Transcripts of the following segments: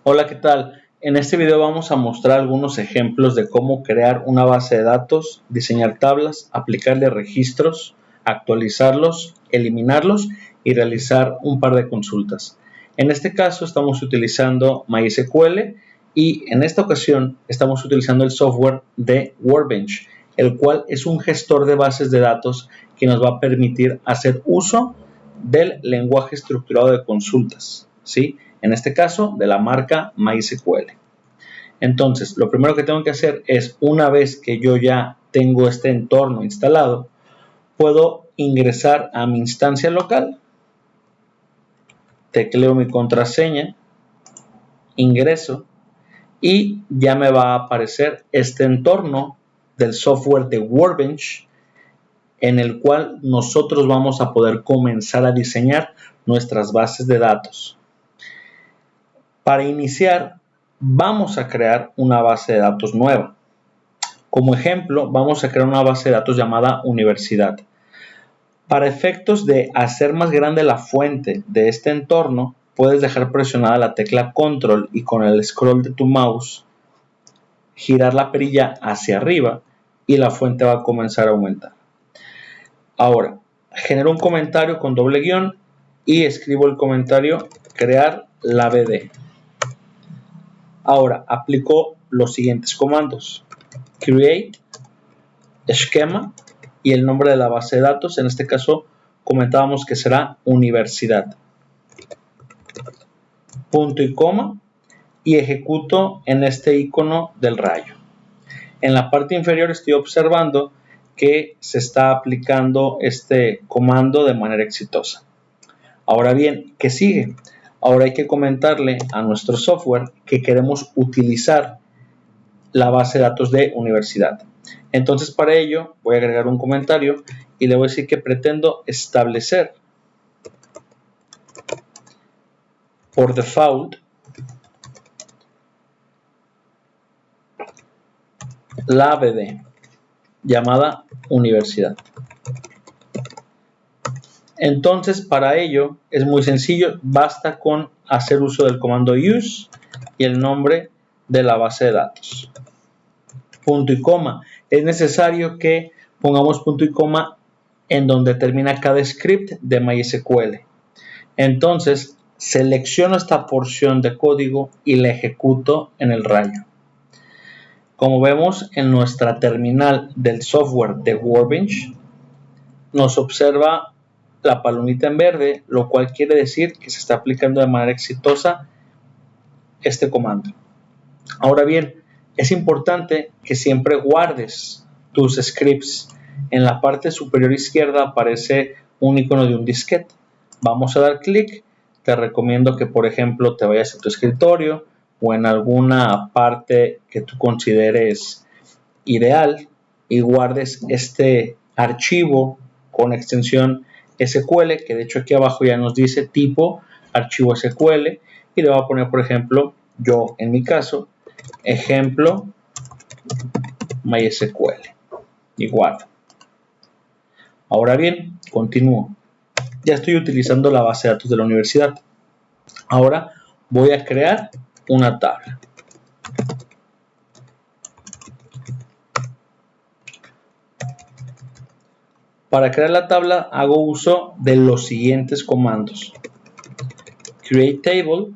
Hola, ¿qué tal? En este video vamos a mostrar algunos ejemplos de cómo crear una base de datos, diseñar tablas, aplicarle registros, actualizarlos, eliminarlos y realizar un par de consultas. En este caso estamos utilizando MySQL y en esta ocasión estamos utilizando el software de Workbench, el cual es un gestor de bases de datos que nos va a permitir hacer uso del lenguaje estructurado de consultas, ¿sí? En este caso, de la marca MySQL. Entonces, lo primero que tengo que hacer es, una vez que yo ya tengo este entorno instalado, puedo ingresar a mi instancia local, tecleo mi contraseña, ingreso y ya me va a aparecer este entorno del software de Workbench en el cual nosotros vamos a poder comenzar a diseñar nuestras bases de datos. Para iniciar, vamos a crear una base de datos nueva. Como ejemplo, vamos a crear una base de datos llamada universidad. Para efectos de hacer más grande la fuente de este entorno, puedes dejar presionada la tecla control y con el scroll de tu mouse girar la perilla hacia arriba y la fuente va a comenzar a aumentar. Ahora, genero un comentario con doble guión y escribo el comentario crear la BD. Ahora aplico los siguientes comandos: create, esquema y el nombre de la base de datos. En este caso comentábamos que será universidad. Punto y coma y ejecuto en este icono del rayo. En la parte inferior estoy observando que se está aplicando este comando de manera exitosa. Ahora bien, ¿qué sigue? Ahora hay que comentarle a nuestro software que queremos utilizar la base de datos de universidad. Entonces, para ello voy a agregar un comentario y le voy a decir que pretendo establecer por default la BD llamada universidad. Entonces, para ello es muy sencillo, basta con hacer uso del comando use y el nombre de la base de datos. Punto y coma. Es necesario que pongamos punto y coma en donde termina cada script de MySQL. Entonces, selecciono esta porción de código y la ejecuto en el rayo. Como vemos en nuestra terminal del software de Workbench, nos observa la palomita en verde, lo cual quiere decir que se está aplicando de manera exitosa este comando. Ahora bien, es importante que siempre guardes tus scripts. En la parte superior izquierda aparece un icono de un disquete. Vamos a dar clic. Te recomiendo que, por ejemplo, te vayas a tu escritorio o en alguna parte que tú consideres ideal y guardes este archivo con extensión SQL, que de hecho aquí abajo ya nos dice tipo archivo SQL, y le voy a poner, por ejemplo, yo en mi caso, ejemplo MySQL y guardo. Ahora bien, continúo. Ya estoy utilizando la base de datos de la universidad. Ahora voy a crear una tabla. Para crear la tabla hago uso de los siguientes comandos. Create table.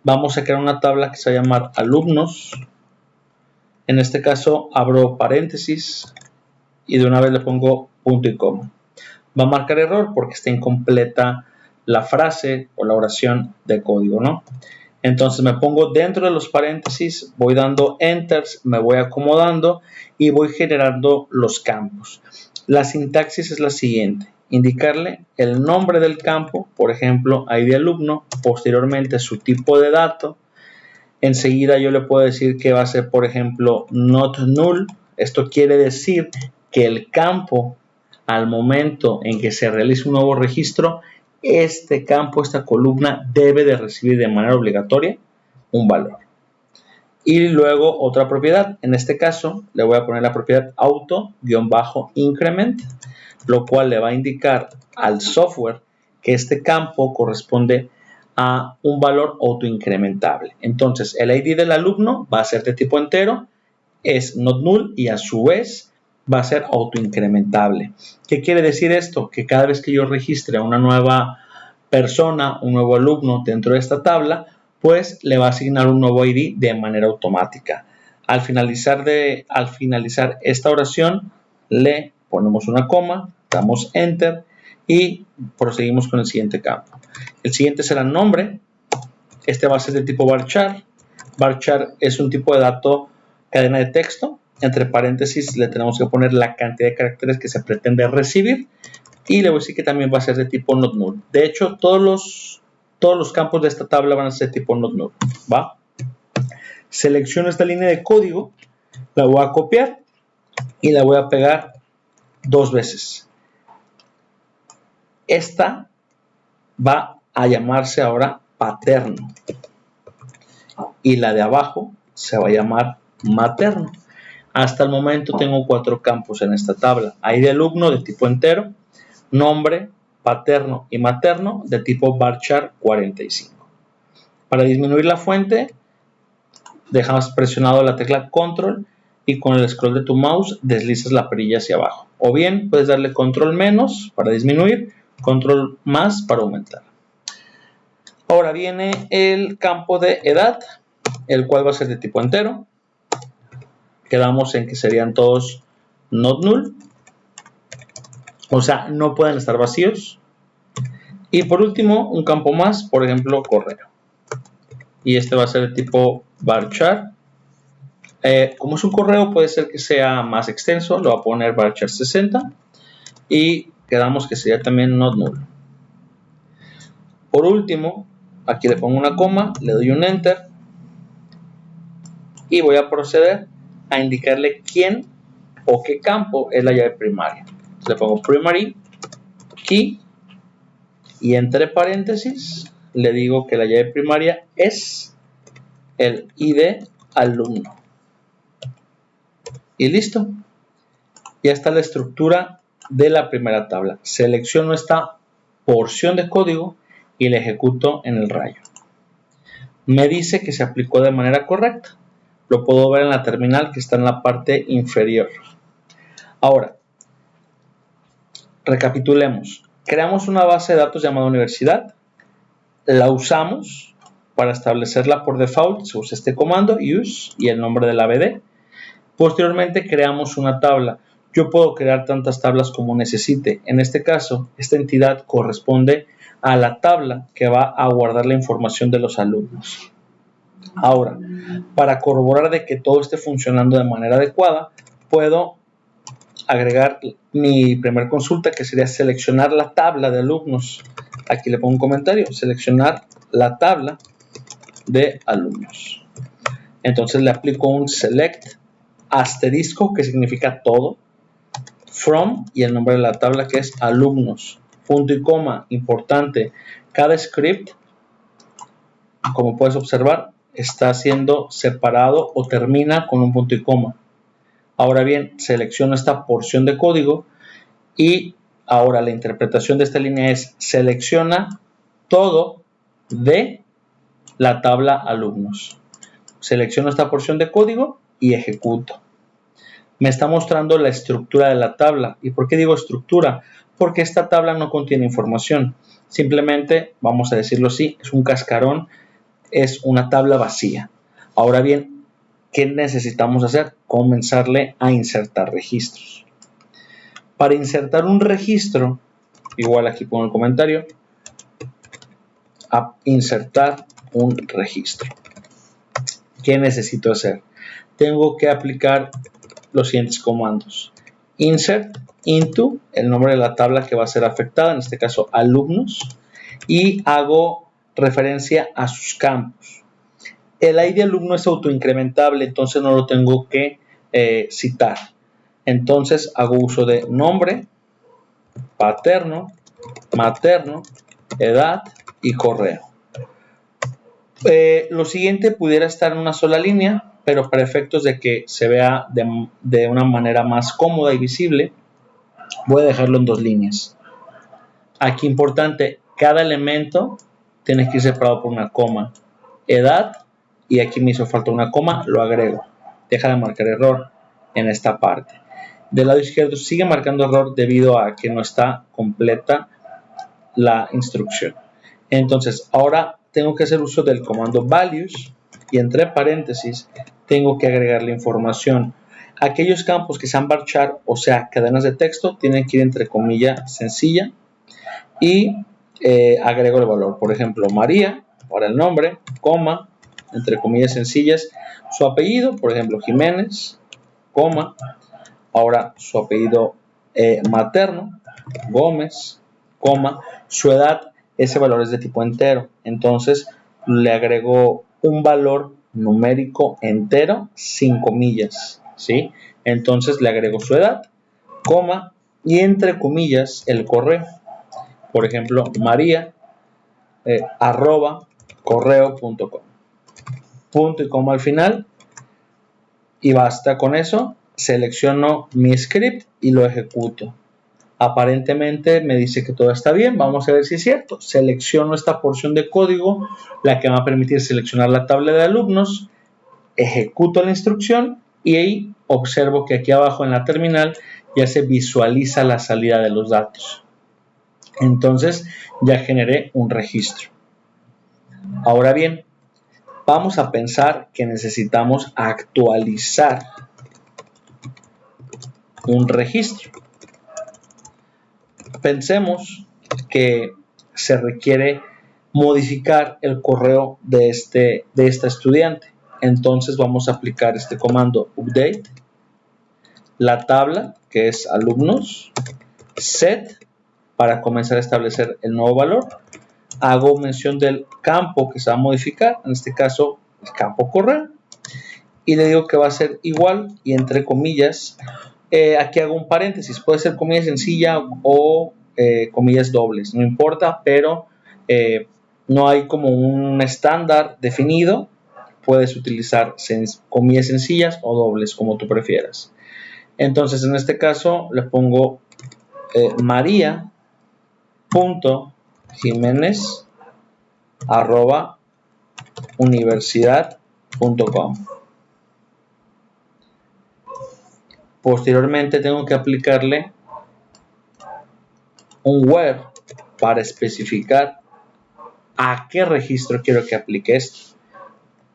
Vamos a crear una tabla que se va a llamar alumnos. En este caso abro paréntesis y de una vez le pongo punto y coma. Va a marcar error porque está incompleta la frase o la oración de código, ¿no? Entonces me pongo dentro de los paréntesis, voy dando enters, me voy acomodando y voy generando los campos. La sintaxis es la siguiente: indicarle el nombre del campo, por ejemplo, ID alumno, posteriormente su tipo de dato. Enseguida yo le puedo decir que va a ser, por ejemplo, not null. Esto quiere decir que el campo, al momento en que se realice un nuevo registro, este campo, esta columna, debe de recibir de manera obligatoria un valor. Y luego otra propiedad. En este caso le voy a poner la propiedad auto-increment, lo cual le va a indicar al software que este campo corresponde a un valor autoincrementable. Entonces, el ID del alumno va a ser de tipo entero, es not null y a su vez va a ser autoincrementable. ¿Qué quiere decir esto? Que cada vez que yo registre a una nueva persona, un nuevo alumno dentro de esta tabla, pues le va a asignar un nuevo ID de manera automática. Al finalizar esta oración, le ponemos una coma, damos enter y proseguimos con el siguiente campo. El siguiente será nombre. Este va a ser de tipo varchar. Varchar es un tipo de dato cadena de texto. Entre paréntesis le tenemos que poner la cantidad de caracteres que se pretende recibir. Y le voy a decir que también va a ser de tipo not null. De hecho, todos los campos de esta tabla van a ser de tipo not null. ¿Va? Selecciono esta línea de código, la voy a copiar y la voy a pegar 2 veces. Esta va a llamarse ahora paterno y la de abajo se va a llamar materno. Hasta el momento tengo 4 campos en esta tabla. ID de alumno de tipo entero, nombre, paterno y materno de tipo varchar 45. Para disminuir la fuente, dejamos presionado la tecla control y con el scroll de tu mouse deslizas la perilla hacia abajo. O bien puedes darle control menos para disminuir, control más para aumentar. Ahora viene el campo de edad, el cual va a ser de tipo entero. Quedamos en que serían todos not null. O sea, no pueden estar vacíos. Y por último, un campo más, por ejemplo, correo. Y este va a ser de tipo varchar. Como es un correo, puede ser que sea más extenso. Lo voy a poner varchar 60. Y quedamos que sería también not null. Por último, aquí le pongo una coma, le doy un enter. Y voy a proceder a indicarle quién o qué campo es la llave primaria. Entonces le pongo primary key y entre paréntesis le digo que la llave primaria es el ID alumno. Y listo. Ya está la estructura de la primera tabla. Selecciono esta porción de código y la ejecuto en el rayo. Me dice que se aplicó de manera correcta. Lo puedo ver en la terminal que está en la parte inferior. Ahora, recapitulemos. Creamos una base de datos llamada universidad. La usamos para establecerla por default. Se usa este comando use y el nombre de la BD. Posteriormente creamos una tabla. Yo puedo crear tantas tablas como necesite. En este caso, esta entidad corresponde a la tabla que va a guardar la información de los alumnos. Ahora, para corroborar de que todo esté funcionando de manera adecuada, puedo agregar mi primer consulta, que sería seleccionar la tabla de alumnos. Aquí le pongo un comentario, seleccionar la tabla de alumnos. Entonces le aplico un select asterisco, que significa todo, from y el nombre de la tabla, que es alumnos, punto y coma. Importante, cada script, como puedes observar, está siendo separado o termina con un punto y coma. Ahora bien, selecciono esta porción de código y ahora la interpretación de esta línea es selecciona todo de la tabla alumnos. Selecciono esta porción de código y ejecuto. Me está mostrando la estructura de la tabla. ¿Y por qué digo estructura? Porque esta tabla no contiene información. Simplemente, vamos a decirlo así, es un cascarón, es una tabla vacía. Ahora bien, ¿qué necesitamos hacer? Comenzarle a insertar registros. Para insertar un registro, igual aquí pongo el comentario, a insertar un registro. ¿Qué necesito hacer? Tengo que aplicar los siguientes comandos. Insert into, el nombre de la tabla que va a ser afectada, en este caso alumnos, y hago referencia a sus campos. El ID alumno es autoincrementable, entonces no lo tengo que citar. Entonces hago uso de nombre, paterno, materno, edad y correo. Lo siguiente pudiera estar en una sola línea, pero para efectos de que se vea de una manera más cómoda y visible, voy a dejarlo en 2 líneas. Aquí importante, cada elemento tiene que ir separado por una coma. Edad, y aquí me hizo falta una coma, lo agrego. Deja de marcar error en esta parte. Del lado izquierdo sigue marcando error debido a que no está completa la instrucción. Entonces, ahora tengo que hacer uso del comando values y entre paréntesis tengo que agregar la información. Aquellos campos que sean varchar, o sea, cadenas de texto, tienen que ir entre comilla sencilla y agrego el valor. Por ejemplo, María, para el nombre, coma, entre comillas sencillas, su apellido, por ejemplo, Jiménez, coma, ahora su apellido materno, Gómez, coma, su edad, ese valor es de tipo entero, entonces le agrego un valor numérico entero sin comillas, ¿sí? Entonces le agrego su edad, coma, y entre comillas el correo, por ejemplo, María, arroba correo.com, punto y coma al final, y basta con eso. Selecciono mi script y lo ejecuto. Aparentemente me dice que todo está bien. Vamos a ver si es cierto. Selecciono esta porción de código, la que me va a permitir seleccionar la tabla de alumnos, ejecuto la instrucción y ahí observo que aquí abajo en la terminal ya se visualiza la salida de los datos. Entonces ya generé un registro. Ahora bien, vamos a pensar que necesitamos actualizar un registro. Pensemos que se requiere modificar el correo de esta estudiante. Entonces vamos a aplicar este comando update, la tabla que es alumnos, set para comenzar a establecer el nuevo valor. Hago mención del campo que se va a modificar, en este caso el campo correo, y le digo que va a ser igual y entre comillas, aquí hago un paréntesis, puede ser comilla sencilla o comillas dobles, no importa, pero no hay como un estándar definido, puedes utilizar comillas sencillas o dobles como tú prefieras. Entonces en este caso le pongo María.Jiménez @universidad.com. Posteriormente tengo que aplicarle un where para especificar a qué registro quiero que aplique esto.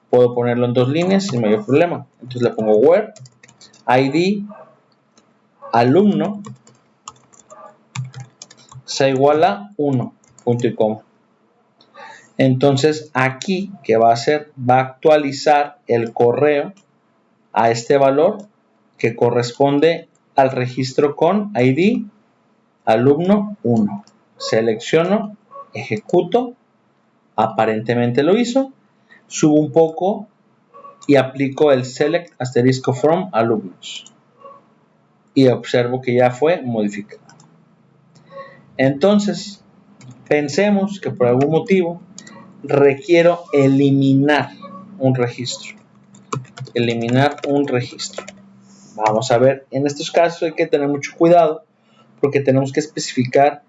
Puedo ponerlo en 2 líneas sin mayor problema. Entonces le pongo where id alumno sea igual a 1, punto y coma. Entonces aquí, ¿qué va a hacer? Va a actualizar el correo a este valor que corresponde al registro con id alumno 1. Selecciono, ejecuto, aparentemente lo hizo, subo un poco y aplico el select asterisco from alumnos y observo que ya fue modificado. Entonces, pensemos que por algún motivo requiero eliminar un registro. Vamos a ver, en estos casos hay que tener mucho cuidado porque tenemos que especificar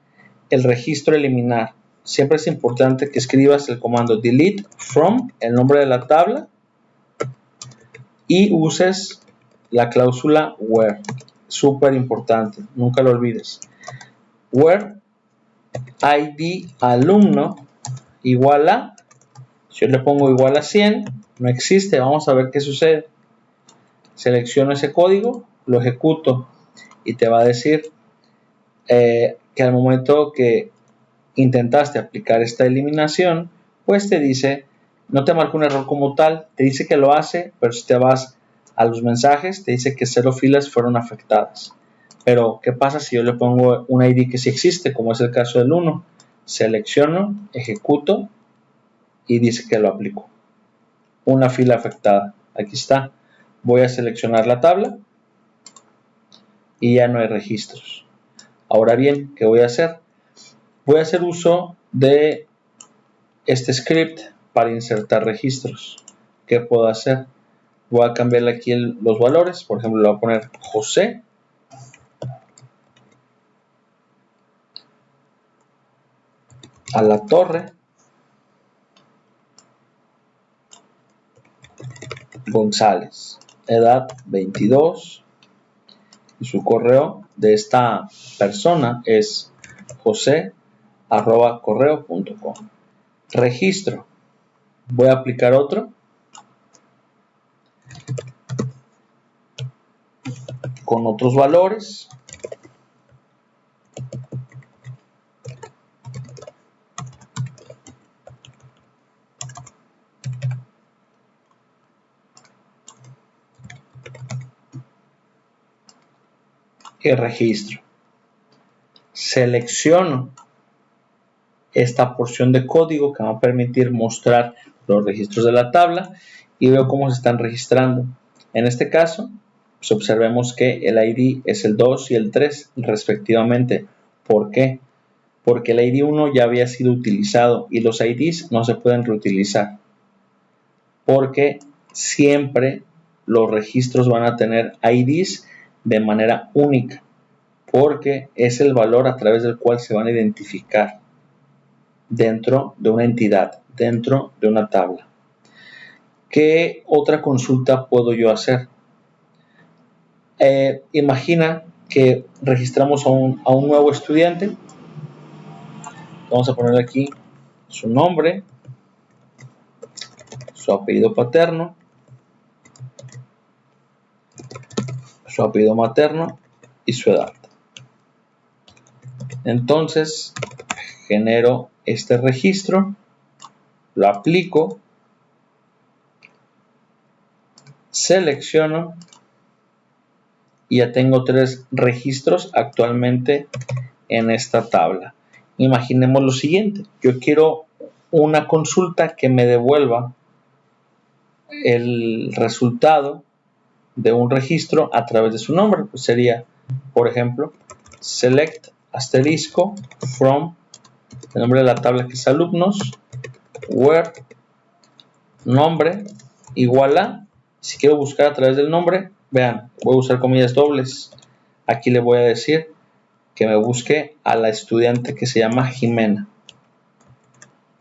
el registro eliminar. Siempre es importante que escribas el comando delete from, el nombre de la tabla, y uses la cláusula where. Súper importante, nunca lo olvides. Where id alumno igual a, si yo le pongo igual a 100, no existe. Vamos a ver qué sucede. Selecciono ese código, lo ejecuto y te va a decir que al momento que intentaste aplicar esta eliminación, pues te dice, no te marca un error como tal, te dice que lo hace, pero si te vas a los mensajes, te dice que 0 filas fueron afectadas. Pero, ¿qué pasa si yo le pongo un ID que sí existe, como es el caso del 1? Selecciono, ejecuto y dice que lo aplico. Una fila afectada. Aquí está. Voy a seleccionar la tabla y ya no hay registros. Ahora bien, ¿qué voy a hacer? Voy a hacer uso de este script para insertar registros. ¿Qué puedo hacer? Voy a cambiarle aquí los valores. Por ejemplo, le voy a poner José. A la torre. González, edad 22 y su correo de esta persona es jose@correo.com. Registro, voy a aplicar otro con otros valores. Y registro. Selecciono esta porción de código que me va a permitir mostrar los registros de la tabla y veo cómo se están registrando. En este caso, pues observemos que el ID es el 2 y el 3 respectivamente. ¿Por qué? Porque el ID 1 ya había sido utilizado y los IDs no se pueden reutilizar. Porque siempre los registros van a tener IDs de manera única. Porque es el valor a través del cual se van a identificar dentro de una entidad, dentro de una tabla. ¿Qué otra consulta puedo yo hacer? Imagina que registramos a un nuevo estudiante. Vamos a ponerle aquí su nombre, su apellido paterno, su apellido materno y su edad. Entonces genero este registro, lo aplico, selecciono y ya tengo 3 registros actualmente en esta tabla. Imaginemos lo siguiente, yo quiero una consulta que me devuelva el resultado de un registro a través de su nombre. Pues sería, por ejemplo, select asterisco from el nombre de la tabla que es alumnos, where nombre igual a, si quiero buscar a través del nombre, vean, voy a usar comillas dobles. Aquí le voy a decir que me busque a la estudiante que se llama Jimena.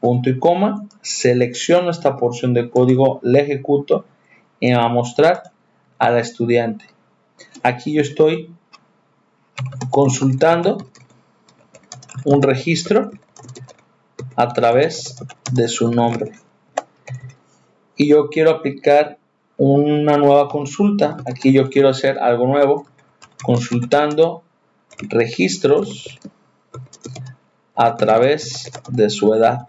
Punto y coma, selecciono esta porción de código, le ejecuto y me va a mostrar a la estudiante. Aquí yo estoy consultando un registro a través de su nombre. Y yo quiero aplicar una nueva consulta. Aquí yo quiero hacer algo nuevo, consultando registros a través de su edad.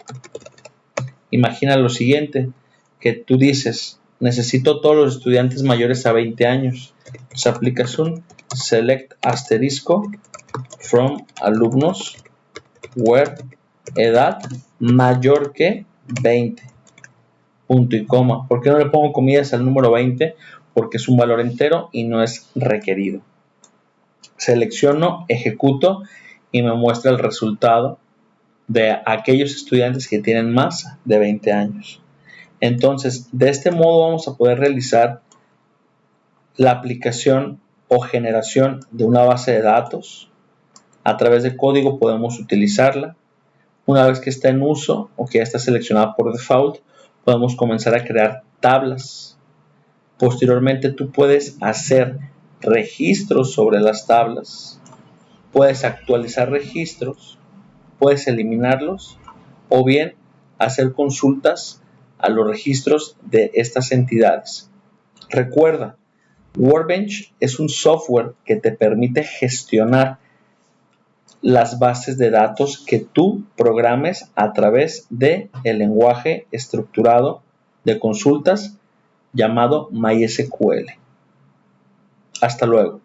Imagina lo siguiente, que tú dices, necesito todos los estudiantes mayores a 20 años. Entonces aplicas un select asterisco from alumnos where edad mayor que 20. Punto y coma. ¿Por qué no le pongo comillas al número 20? Porque es un valor entero y no es requerido. Selecciono, ejecuto y me muestra el resultado de aquellos estudiantes que tienen más de 20 años. Entonces, de este modo vamos a poder realizar la aplicación o generación de una base de datos. A través de código podemos utilizarla. Una vez que está en uso o que ya está seleccionada por default, podemos comenzar a crear tablas. Posteriormente, tú puedes hacer registros sobre las tablas. Puedes actualizar registros, puedes eliminarlos o bien hacer consultas a los registros de estas entidades. Recuerda, Workbench es un software que te permite gestionar las bases de datos que tú programes a través del lenguaje estructurado de consultas llamado MySQL. Hasta luego.